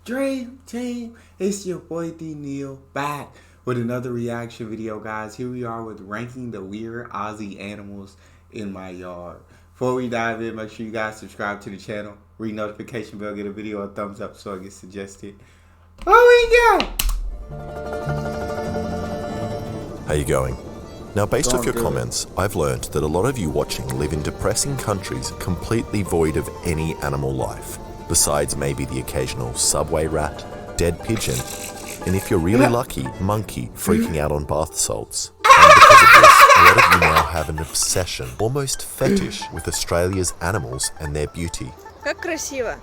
Dream Team, it's your boy Neal back with another reaction video, guys. Here we are with ranking the weird Aussie animals in my yard. Before we dive in, make sure you guys subscribe to the channel, ring notification bell, get a video a thumbs up so it gets suggested. Oh, we go! How you going? Now, based off your comments, I've learned that a lot of you watching live in depressing countries completely void of any animal life, besides maybe the occasional subway rat, dead pigeon, and if you're really lucky, monkey freaking out on bath salts. And because of this, a lot of you now have an obsession, almost fetish, with Australia's animals and their beauty. Как красиво.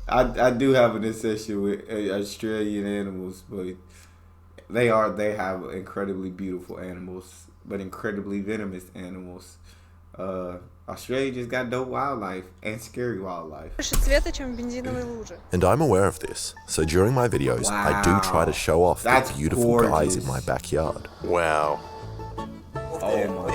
I do have an obsession with Australian animals, but they have incredibly beautiful animals, but incredibly venomous animals. Australia just got dope wildlife and scary wildlife. And I'm aware of this, so during my videos, I do try to show off the beautiful guys in my backyard. Wow. Wow.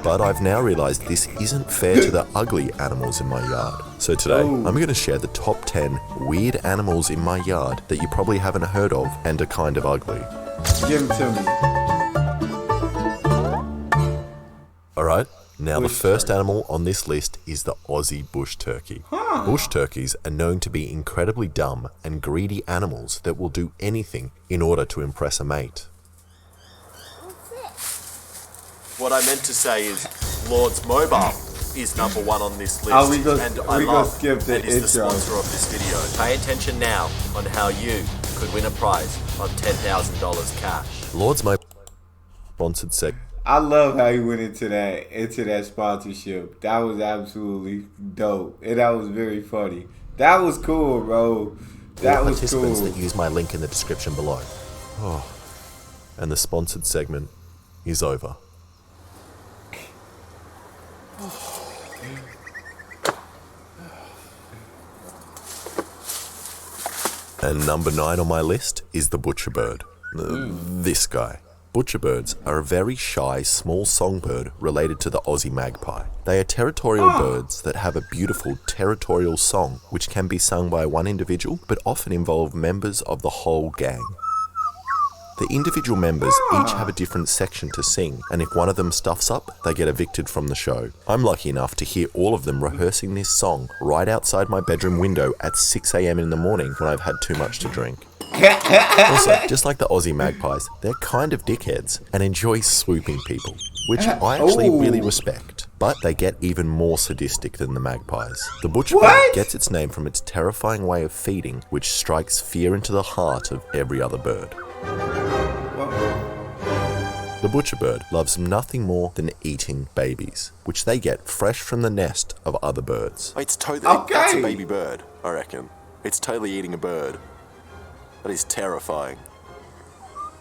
But I've now realized this isn't fair to the ugly animals in my yard. So today, I'm going to share the top 10 weird animals in my yard that you probably haven't heard of and are kind of ugly. Give them to me. Alright, now the first animal on this list is the Aussie bush turkey. Bush turkeys are known to be incredibly dumb and greedy animals that will do anything in order to impress a mate. What I meant to say is Lord's Mobile is number 1 on this list, and I love skip the and is the sponsor of this video. Pay attention now on how you could win a prize of $10,000 cash. Lord's Mobile sponsored segment. I love how he went into that sponsorship. That was absolutely dope, and that was very funny. That was cool, bro. That was cool. Participants that use my link in the description below. Oh, and the sponsored segment is over. And number 9 on my list is the butcherbird. This guy. Butcherbirds are a very shy, small songbird related to the Aussie magpie. They are territorial birds that have a beautiful territorial song which can be sung by one individual but often involve members of the whole gang. The individual members each have a different section to sing, and if one of them stuffs up, they get evicted from the show. I'm lucky enough to hear all of them rehearsing this song right outside my bedroom window at 6 AM in the morning when I've had too much to drink. Also, just like the Aussie magpies, they're kind of dickheads and enjoy swooping people, which I actually really respect. But they get even more sadistic than the magpies. The butcherbird gets its name from its terrifying way of feeding, which strikes fear into the heart of every other bird. The butcherbird loves nothing more than eating babies, which they get fresh from the nest of other birds. It's totally, that's a baby bird, I reckon. It's totally eating a bird. That is terrifying.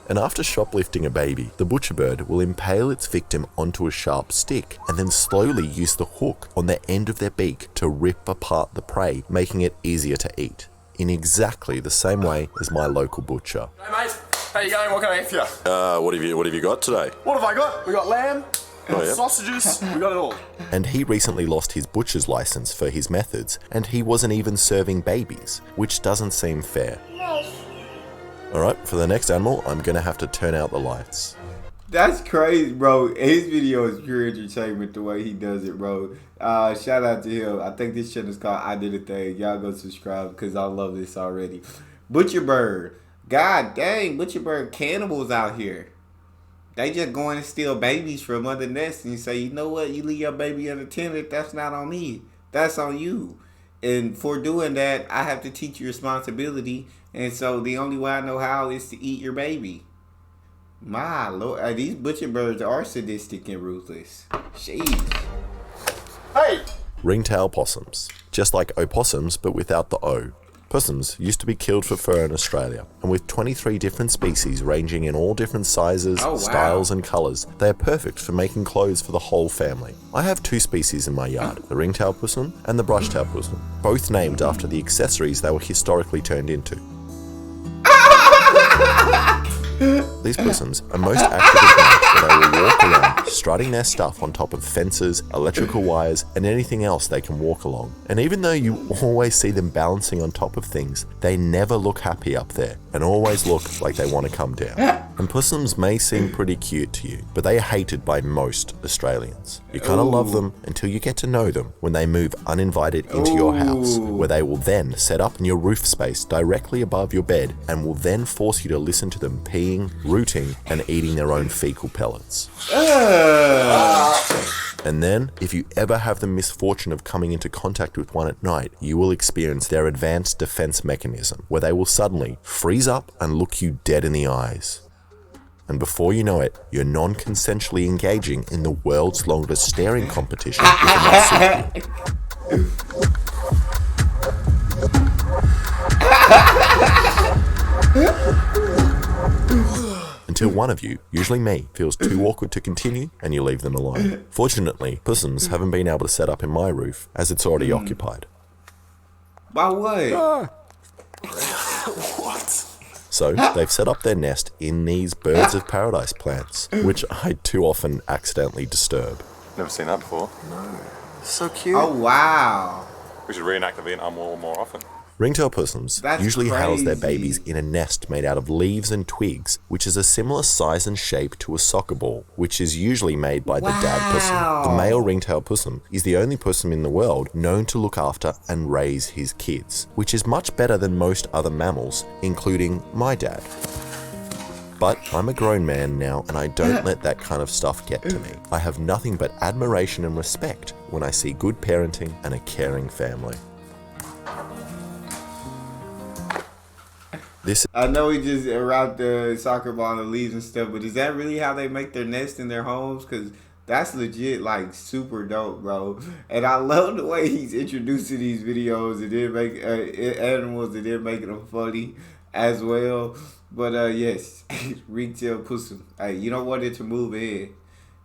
And after shoplifting a baby, the butcherbird will impale its victim onto a sharp stick and then slowly use the hook on the end of their beak to rip apart the prey, making it easier to eat, in exactly the same way as my local butcher. Hey mate, how you going? What can I get for you? What have you got today? What have I got? We got lamb, sausages, we got it all. And he recently lost his butcher's license for his methods, and he wasn't even serving babies, which doesn't seem fair. Alright, for the next animal, I'm gonna have to turn out the lights. That's crazy, bro. His video is pure entertainment the way he does it, bro. Shout out to him. I think this channel is called I Did a Thing. Y'all go subscribe because I love this already. Butcherbird. God dang, butcherbird cannibals out here. They just going to steal babies from other nests and you say, you know what, you leave your baby unattended, that's not on me. That's on you. And for doing that, I have to teach you responsibility. And so the only way I know how is to eat your baby. My Lord, these butcherbirds are sadistic and ruthless. Jeez. Hey! Ringtail possums. Just like opossums, but without the O. Possums used to be killed for fur in Australia, and with 23 different species ranging in all different sizes, styles and colours, they are perfect for making clothes for the whole family. I have 2 species in my yard, the Ringtail Possum and the Brushtail Possum, both named after the accessories they were historically turned into. The These possums are most active at night, where they will walk around, strutting their stuff on top of fences, electrical wires, and anything else they can walk along. And even though you always see them balancing on top of things, they never look happy up there, and always look like they want to come down. And possums may seem pretty cute to you, but they are hated by most Australians. You kind of love them until you get to know them when they move uninvited into your house, where they will then set up in your roof space directly above your bed and will then force you to listen to them peeing, rooting, and eating their own fecal pellets. And then, if you ever have the misfortune of coming into contact with one at night, you will experience their advanced defense mechanism, where they will suddenly freeze up and look you dead in the eyes. And before you know it, you're non-consensually engaging in the world's longest staring competition with a marsupial. Until one of you, usually me, feels too awkward to continue and you leave them alone. Fortunately, possums haven't been able to set up in my roof as it's already occupied. By what? What? So they've set up their nest in these birds of paradise plants, which I too often accidentally disturb. Never seen that before. No. So cute. Oh, wow. We should reenact the Vietnam War more often. Ringtail possums That's usually house their crazy. babies in a nest made out of leaves and twigs, which is a similar size and shape to a soccer ball, which is usually made by the dad possum. The male ringtail possum is the only possum in the world known to look after and raise his kids, which is much better than most other mammals, including my dad. But I'm a grown man now and I don't let that kind of stuff get to me. I have nothing but admiration and respect when I see good parenting and a caring family. I know we just wrapped the soccer ball and the leaves and stuff, but is that really how they make their nest in their homes? Because that's legit, like, super dope, bro. And I love the way he's introducing these videos and then make animals and then making them funny as well. But yes, Ringtail Possum. Hey, you don't want it to move in.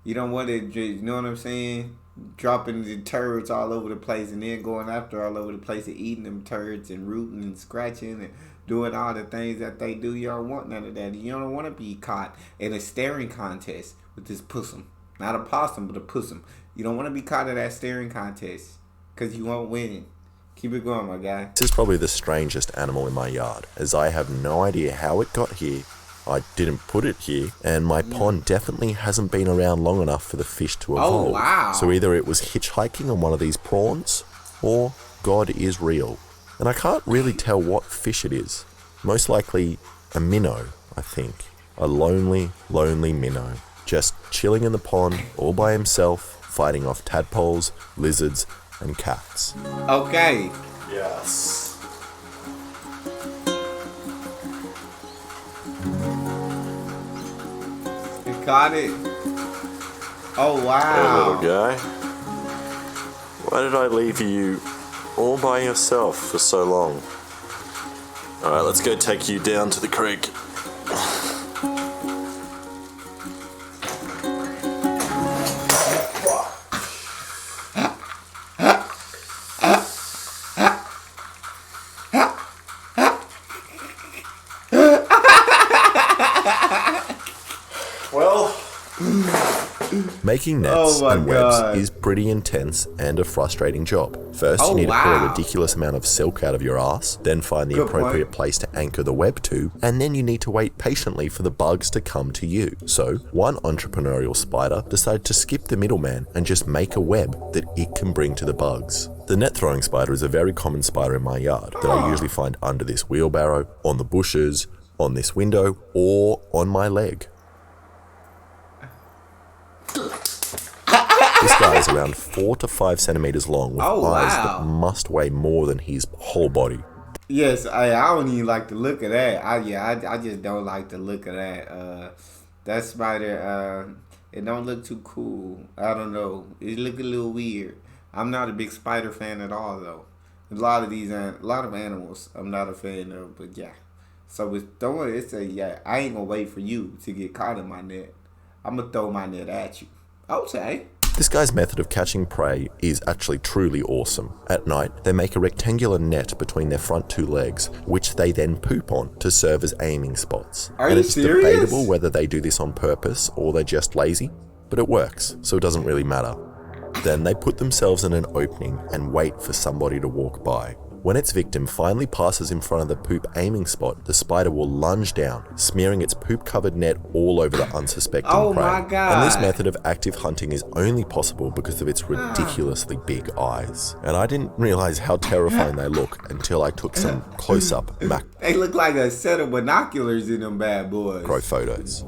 You don't want it, you know what I'm saying? Dropping the turds all over the place and then going after all over the place and eating them turds and rooting and scratching and doing all the things that they do. You don't want none of that. You don't want to be caught in a staring contest with this possum. Not a possum, but a possum. You don't want to be caught in that staring contest because you won't win. Keep it going, my guy. This is probably the strangest animal in my yard, as I have no idea how it got here. I didn't put it here, and my pond definitely hasn't been around long enough for the fish to evolve. Oh, wow. So either it was hitchhiking on one of these prawns, or God is real. And I can't really tell what fish it is. Most likely a minnow, I think. A lonely, lonely minnow. Just chilling in the pond, all by himself, fighting off tadpoles, lizards, and cats. Okay. Yes. You caught it. Oh, Hey, wow. little guy. Why did I leave you all by yourself for so long? Alright, let's go take you down to the creek. Well, Making nets Oh my and webs God. is pretty intense and a frustrating job. First, Oh, you need to pull a wow. ridiculous amount of silk out of your ass, then find the Good appropriate point. place to anchor the web to, and then you need to wait patiently for the bugs to come to you. So, one entrepreneurial spider decided to skip the middleman and just make a web that it can bring to the bugs. The net throwing spider is a very common spider in my yard that I usually find under this wheelbarrow, on the bushes, on this window, or on my leg. This guy is around 4 to 5 centimeters long with Oh, eyes wow. that must weigh more than his whole body. Yes, I don't even like the look of that. I just don't like the look of that. That spider, it don't look too cool. I don't know. It look a little weird. I'm not a big spider fan at all, though. A lot of animals I'm not a fan of, but yeah. So with throwing it, I ain't gonna wait for you to get caught in my net. I'm gonna throw my net at you. Okay. This guy's method of catching prey is actually truly awesome. At night, they make a rectangular net between their front two legs, which they then poop on to serve as aiming spots. And it's serious? debatable whether they do this on purpose or they're just lazy, but it works, so it doesn't really matter. Then they put themselves in an opening and wait for somebody to walk by. When its victim finally passes in front of the poop aiming spot, the spider will lunge down, smearing its poop-covered net all over the unsuspecting Oh prey. my God. And this method of active hunting is only possible because of its ridiculously big eyes. And I didn't realize how terrifying they look until I took some close-up macro They look like a set of binoculars in them bad boys. photos.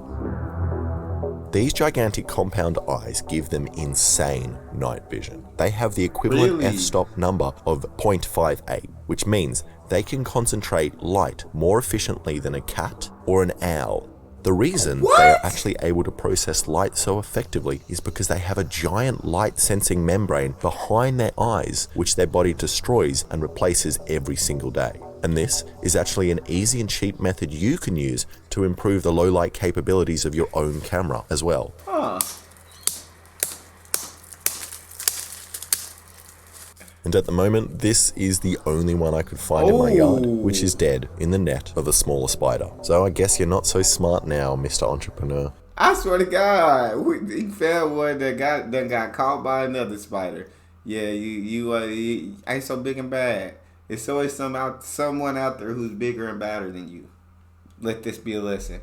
These gigantic compound eyes give them insane night vision. They have the equivalent Really? f-stop number of 0.58, which means they can concentrate light more efficiently than a cat or an owl. The reason they are actually able to process light so effectively is because they have a giant light-sensing membrane behind their eyes, which their body destroys and replaces every single day. And this is actually an easy and cheap method you can use to improve the low light capabilities of your own camera as well. Huh. And at the moment, this is the only one I could find in my yard, which is dead in the net of a smaller spider. So I guess you're not so smart now, Mr. Entrepreneur. I swear to God, he found one that got caught by another spider. Yeah, you ain't so big and bad. It's always someone out there who's bigger and badder than you. Let this be a lesson.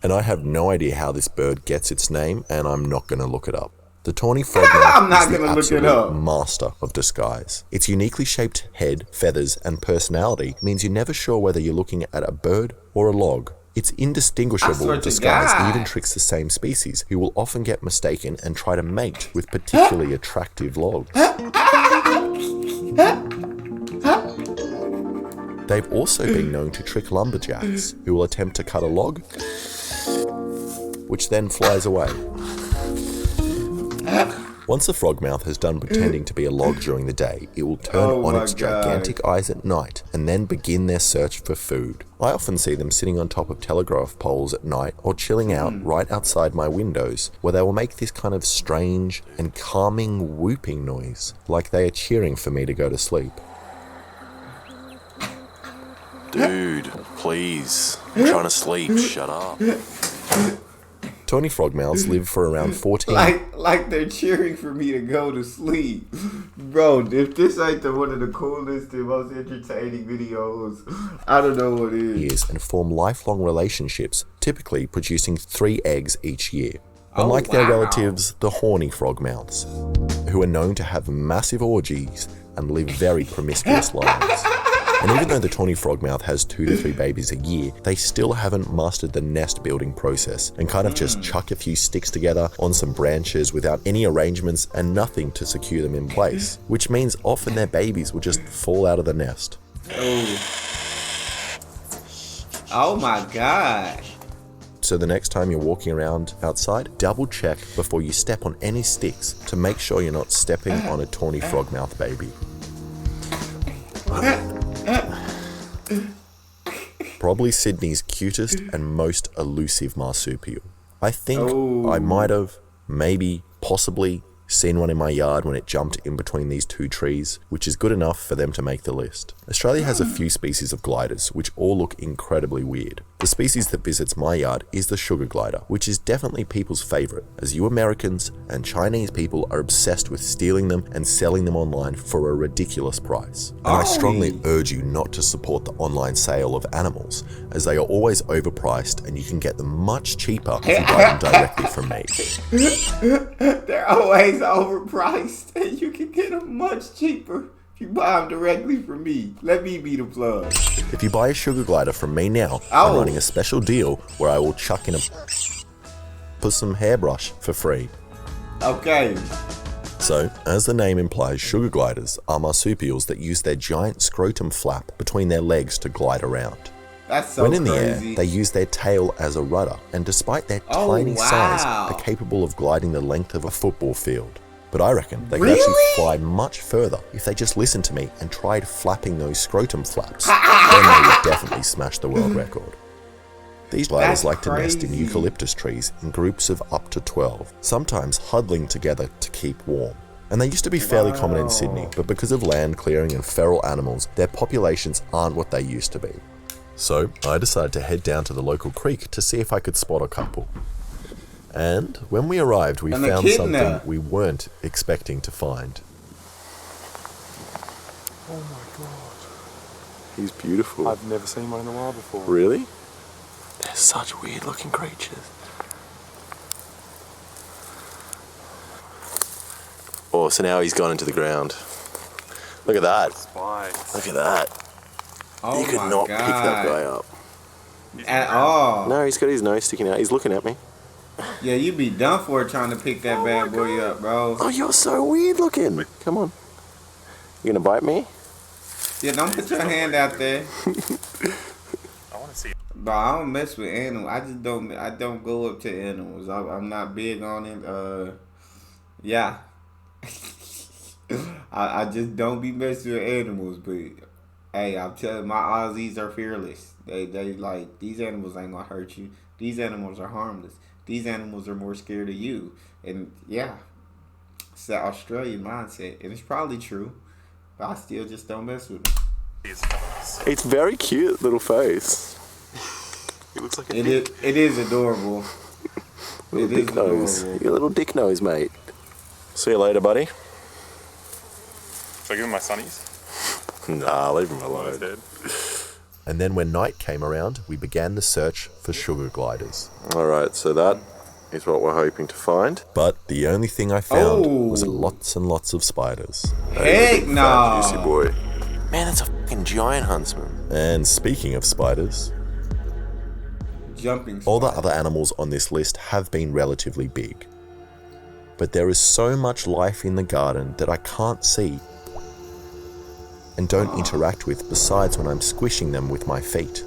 And I have no idea how this bird gets its name, and I'm not going to look it up. The tawny frogmouth I'm not is the gonna look it absolute up. master of disguise. Its uniquely shaped head, feathers, and personality means you're never sure whether you're looking at a bird or a log. Its I indistinguishable swear to disguise God. even tricks the same species, who will often get mistaken and try to mate with particularly attractive logs. They've also been known to trick lumberjacks, who will attempt to cut a log, which then flies away. Once the frogmouth has done pretending to be a log during the day, it will turn Oh on my its God. gigantic eyes at night and then begin their search for food. I often see them sitting on top of telegraph poles at night or chilling out right outside my windows, where they will make this kind of strange and calming whooping noise, like they are cheering for me to go to sleep. Dude, please. I'm trying to sleep. Shut up. Tawny frogmouths live for around 14. Like they're cheering for me to go to sleep. Bro, if this ain't one of the coolest and most entertaining videos, I don't know what is. Years and form lifelong relationships, typically producing 3 eggs each year. Unlike their wow. relatives, the horny frogmouths, who are known to have massive orgies and live very promiscuous lives. And even though the tawny frogmouth has 2 to 3 babies a year, they still haven't mastered the nest building process and kind of just chuck a few sticks together on some branches without any arrangements and nothing to secure them in place, which means often their babies will just fall out of the nest. Oh my God. So the next time you're walking around outside, double check before you step on any sticks to make sure you're not stepping on a tawny frogmouth baby. Probably Sydney's cutest and most elusive marsupial. I think I might have, maybe, possibly, seen one in my yard when it jumped in between these 2 trees, which is good enough for them to make the list. Australia has a few species of gliders, which all look incredibly weird. The species that visits my yard is the sugar glider, which is definitely people's favourite, as you Americans and Chinese people are obsessed with stealing them and selling them online for a ridiculous price. And I strongly urge you not to support the online sale of animals, as they are always overpriced and you can get them much cheaper if you buy them directly from me. They're always overpriced and you can get them much cheaper if you buy them directly from me. Let me be the plug. If you buy a sugar glider from me now, I'm running a special deal where I will chuck in a Possum hairbrush for free. Okay. So, as the name implies, sugar gliders are marsupials that use their giant scrotum flap between their legs to glide around. That's so When in the crazy. air, they use their tail as a rudder, and despite their tiny size, wow. are capable of gliding the length of a football field. But I reckon they could Really? actually fly much further if they just listened to me and tried flapping those scrotum flaps. Then they would definitely smash the world record. These spiders That's like to nest in crazy. eucalyptus trees in groups of up to 12, sometimes huddling together to keep warm. And they used to be fairly common in Sydney, but because of land clearing and feral animals, their populations aren't what they used to be. So I decided to head down to the local creek to see if I could spot a couple. And when we arrived, we An found echidna. something we weren't expecting to find. Oh my god. He's beautiful. I've never seen one in the wild before. Really? They're such weird looking creatures. Oh, so now he's gone into the ground. Look at that. Spikes. Look at that. Oh You could my not God. pick that guy up. At all. No, he's got his nose sticking out. He's looking at me. Yeah, you be done for trying to pick that bad boy up, bro. Oh, you're so weird looking. Come on. You gonna bite me? Yeah, don't put your hand out there. I want to see. Bro, I don't mess with animals. I don't go up to animals. I'm not big on it. Yeah. I just don't be messing with animals, but hey, I'm telling my Aussies are fearless. They like, these animals ain't gonna hurt you. These animals are harmless. These animals are more scared of you. And yeah, it's that Australian mindset. And it's probably true. But I still just don't mess with them. It's very cute little face. He looks like a It is adorable. Little It is dick nose. adorable. Your little dick nose, mate. See you later, buddy. Should I give him my sunnies? Nah, leave him Oh, alone. he's dead. And then when night came around, we began the search for sugar gliders. Alright, so that is what we're hoping to find. But the only thing I found Oh. was lots and lots of spiders. Heck Fat, no. juicy boy. Man, that's a fucking giant huntsman. And speaking of spiders, Jumping. all the other animals on this list have been relatively big. But there is so much life in the garden that I can't see and don't interact with besides when I'm squishing them with my feet.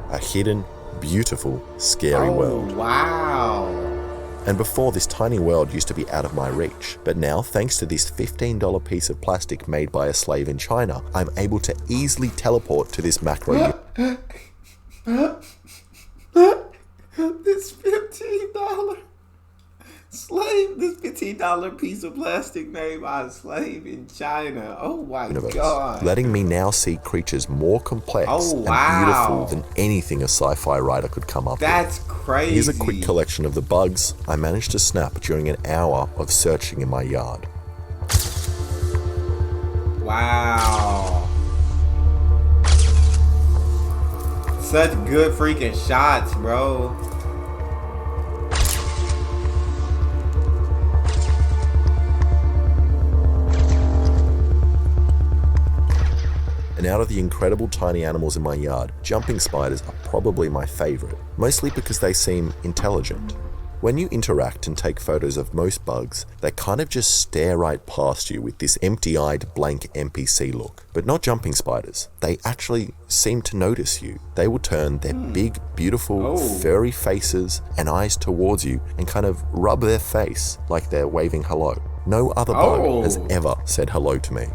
A hidden, beautiful, scary world. Wow. And before, this tiny world used to be out of my reach. But now, thanks to this $15 piece of plastic made by a slave in China, I'm able to easily teleport to this macro. This $15 slave, this $15 piece of plastic made by a slave in China. Oh my universe, god. letting me now see creatures more complex Oh, and wow. beautiful than anything a sci-fi writer could come up That's with. crazy. Here's a quick collection of the bugs I managed to snap during an hour of searching in my yard. Wow. Such good freaking shots, bro. And out of the incredible tiny animals in my yard, jumping spiders are probably my favorite, mostly because they seem intelligent. When you interact and take photos of most bugs, they kind of just stare right past you with this empty-eyed blank NPC look. But not jumping spiders. They actually seem to notice you. They will turn their big, beautiful, furry faces and eyes towards you and kind of rub their face like they're waving hello. No other bug has ever said hello to me.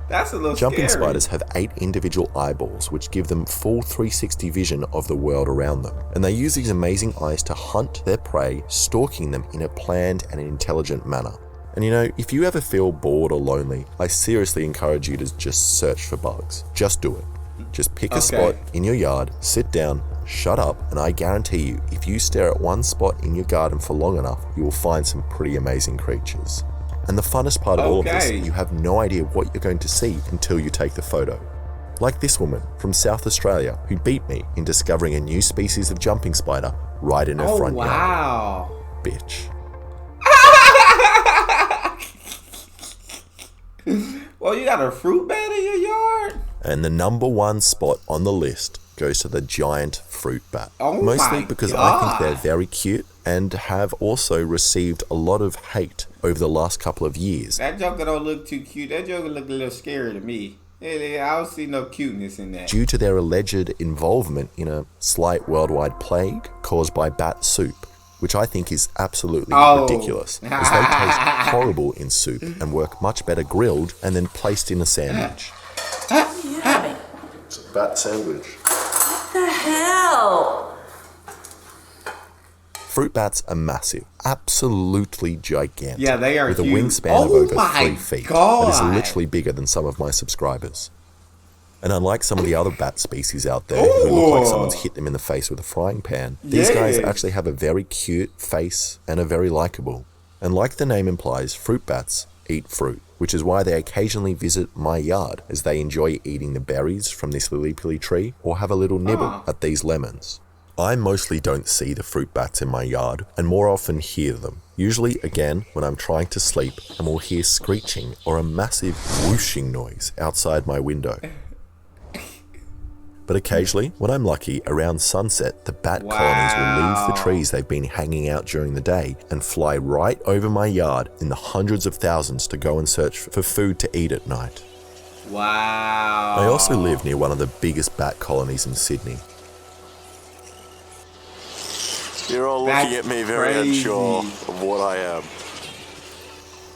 That's a little Jumping scary. spiders have 8 individual eyeballs which give them full 360 vision of the world around them. And they use these amazing eyes to hunt their prey, stalking them in a planned and intelligent manner. And you know, if you ever feel bored or lonely, I seriously encourage you to just search for bugs. Just do it. Just pick a spot in your yard, sit down, shut up, and I guarantee you, if you stare at one spot in your garden for long enough, you will find some pretty amazing creatures. And the funnest part of all of this, you have no idea what you're going to see until you take the photo. Like this woman from South Australia who beat me in discovering a new species of jumping spider right in her front yard. Bitch. Well, you got a fruit bat in your yard? And the number one spot on the list goes to the giant fruit bat. Oh Mostly my because God. I think they're very cute and have also received a lot of hate over the last couple of years. That joker don't look too cute. That joker look a little scary to me. I don't see no cuteness in that. Due to their alleged involvement in a slight worldwide plague caused by bat soup. which I think is absolutely Oh. ridiculous, as they taste horrible in soup and work much better grilled and then placed in a sandwich. It's a bat sandwich. What the hell? Fruit bats are massive, absolutely gigantic. Yeah, they are with a huge. wingspan of Oh over my 3 feet. God. That is literally bigger than some of my subscribers. And unlike some of the other bat species out there who look like someone's hit them in the face with a frying pan, these guys Yeah. actually have a very cute face and are very likable. And like the name implies, fruit bats eat fruit, which is why they occasionally visit my yard as they enjoy eating the berries from this lily-pilly tree or have a little nibble at these lemons. I mostly don't see the fruit bats in my yard and more often hear them. Usually, again, when I'm trying to sleep and will hear screeching or a massive whooshing noise outside my window. But occasionally, when I'm lucky, around sunset, the bat colonies will leave the trees they've been hanging out during the day and fly right over my yard in the hundreds of thousands to go and search for food to eat at night. Wow. I also live near one of the biggest bat colonies in Sydney. You're all That's looking at me very crazy. unsure of what I am.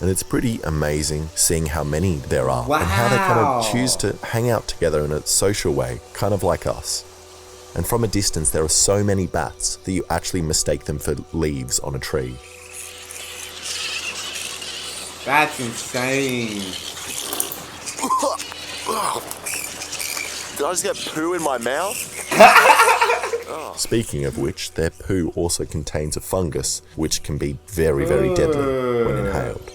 And it's pretty amazing seeing how many there are and how they kind of choose to hang out together in a social way, kind of like us. And from a distance, there are so many bats that you actually mistake them for leaves on a tree. That's insane. Did I just get poo in my mouth? Speaking of which, their poo also contains a fungus, which can be very, very deadly when inhaled.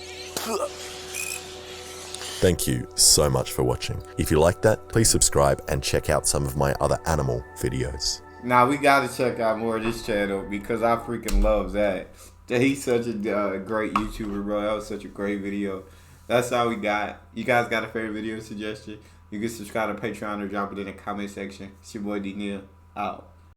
Thank you so much for watching. If you like that, please subscribe and check out some of my other animal videos. Now we gotta check out more of this channel because I freaking love that. He's such a great YouTuber, bro. That was such a great video. That's all we got. You guys got a favorite video suggestion? You can subscribe to Patreon or drop it in the comment section. It's your boy Neal. Out.